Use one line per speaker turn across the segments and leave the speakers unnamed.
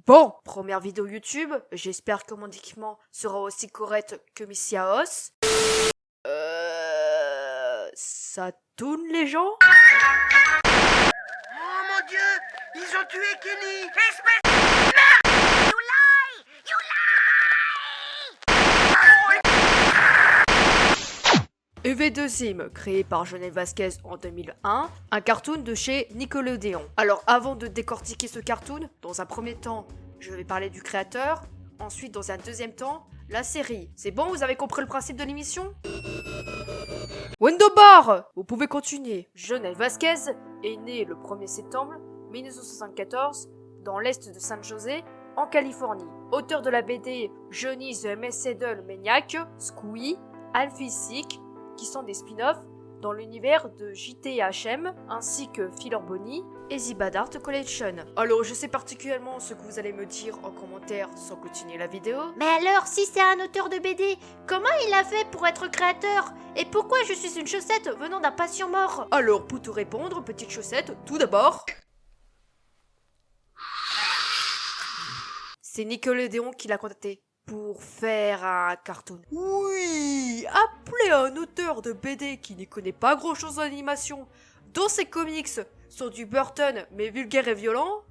Bon, première vidéo YouTube, j'espère que mon équipement sera aussi correct que Miss Yaos. Ça tourne les gens?
Oh mon Dieu, ils ont tué Kenny. Espèce de merde. You lie.
EV2Zim, créé par Jonel Vasquez en 2001, un cartoon de chez Nickelodeon. Alors avant de décortiquer ce cartoon, dans un premier temps, je vais parler du créateur, ensuite dans un deuxième temps, la série. C'est bon, vous avez compris le principe de l'émission? Window Bar, vous pouvez continuer. Jonel Vasquez est né le 1er septembre 1974 dans l'est de San José, en Californie. Auteur de la BD Johnny the Homicidal Maniac, Squee, Alfie Sick, qui sont des spin-offs dans l'univers de JTHM, ainsi que Filler Bonnie et The Bad Art Collection. Alors je sais particulièrement ce que vous allez me dire en commentaire sans continuer la vidéo.
Mais alors, si c'est un auteur de BD, comment il a fait pour être créateur? Et pourquoi je suis une chaussette venant d'un patient mort?
Alors pour te répondre, petite chaussette, tout d'abord... C'est Nickelodeon qui l'a contacté pour faire un cartoon. Oui, appeler un auteur de BD qui n'y connaît pas grand chose en animation, dont ses comics sont du Burton mais vulgaire et violent.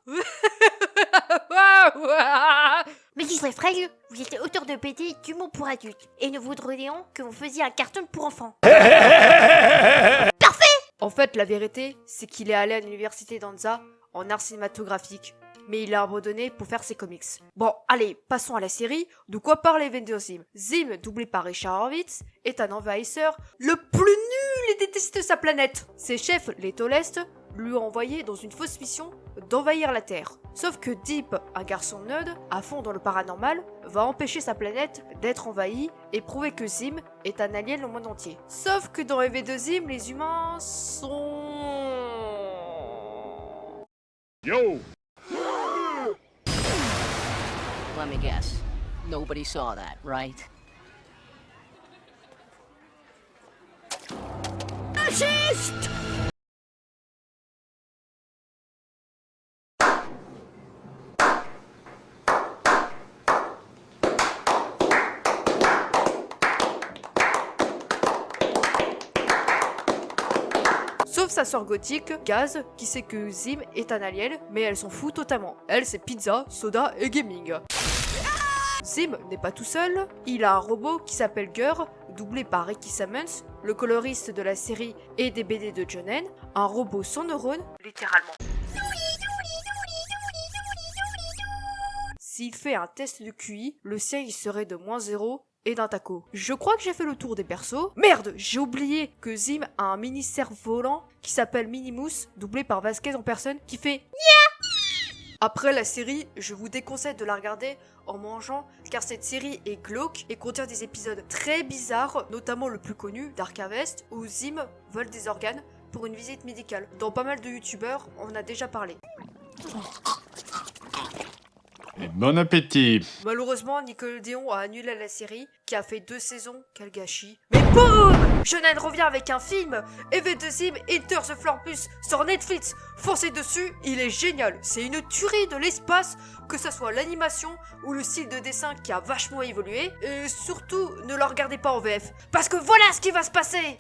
Mais disait Frey, vous êtes auteur de BD d'humour pour adultes, et nous voudrions que vous faisiez un cartoon pour enfants.
En fait, la vérité, c'est qu'il est allé à l'université d'Anza en art cinématographique, mais il a abandonné pour faire ses comics. Bon, allez, passons à la série. De quoi parle EV2Zim? Zim, doublé par Richard Horvitz, est un envahisseur le plus nul et déteste sa planète. Ses chefs, les Tolest, lui ont envoyé dans une fausse mission d'envahir la Terre. Sauf que Deep, un garçon nerd, à fond dans le paranormal, va empêcher sa planète d'être envahie et prouver que Zim est un alien au monde entier. Sauf que dans EV2Zim, les humains sont...
Yo!
Let me guess. Nobody saw that, right?
Sauf sa sœur gothique, Gaz, qui sait que Zim est un alien, mais elle s'en fout totalement. Elle, c'est pizza, soda et gaming. Zim n'est pas tout seul, il a un robot qui s'appelle Gur, doublé par Ricky Sammons, le coloriste de la série et des BD de Jonen, un robot sans neurones, littéralement. S'il fait un test de QI, le sien il serait de -0 et d'un taco. Je crois que j'ai fait le tour des persos. Merde, j'ai oublié que Zim a un mini-cerf volant qui s'appelle Minimous, doublé par Vasquez en personne, qui fait Nya. Après la série, je vous déconseille de la regarder en mangeant, car cette série est glauque et contient des épisodes très bizarres, notamment le plus connu, Dark Harvest, où Zim vole des organes pour une visite médicale. Dans pas mal de youtubeurs, on en a déjà parlé.
Et bon appétit!
Malheureusement, Nickelodeon a annulé la série, qui a fait 2 saisons, quel gâchis. Mais boum! Shonen revient avec un film, EV2Zim Enter the Florpus sur Netflix. Foncez dessus, il est génial. C'est une tuerie de l'espace, que ce soit l'animation ou le style de dessin qui a vachement évolué. Et surtout, ne le regardez pas en VF, parce que voilà ce qui va se passer!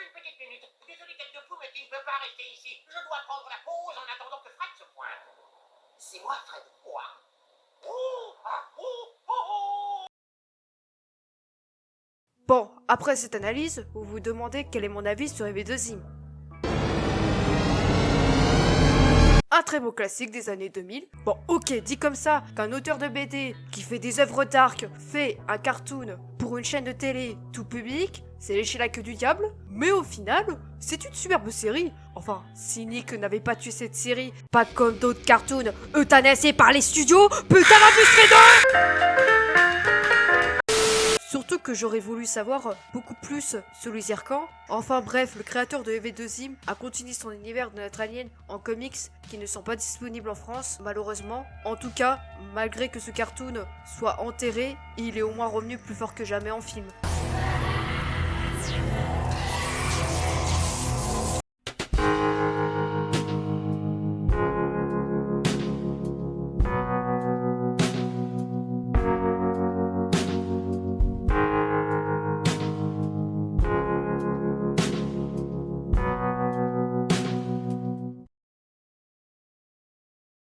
Une petite minute. Désolé tête de poule, mais tu ne peux pas rester ici. Je dois prendre la pause en attendant que Fred se pointe. C'est moi, Fred. Quoi?
Bon, après cette analyse, vous vous demandez quel est mon avis sur EV2Zim. Un très beau classique des années 2000. Bon, ok, dit comme ça, qu'un auteur de BD qui fait des œuvres dark fait un cartoon pour une chaîne de télé tout public, c'est lécher la queue du diable. Mais au final, c'est une superbe série. Enfin, si Nick n'avait pas tué cette série, pas comme d'autres cartoons euthanasiés par les studios, putain la Surtout que j'aurais voulu savoir beaucoup plus sur les Zircans. Enfin bref, le créateur de EV2Zim a continué son univers de notre alien en comics qui ne sont pas disponibles en France, malheureusement. En tout cas, malgré que ce cartoon soit enterré, il est au moins revenu plus fort que jamais en film.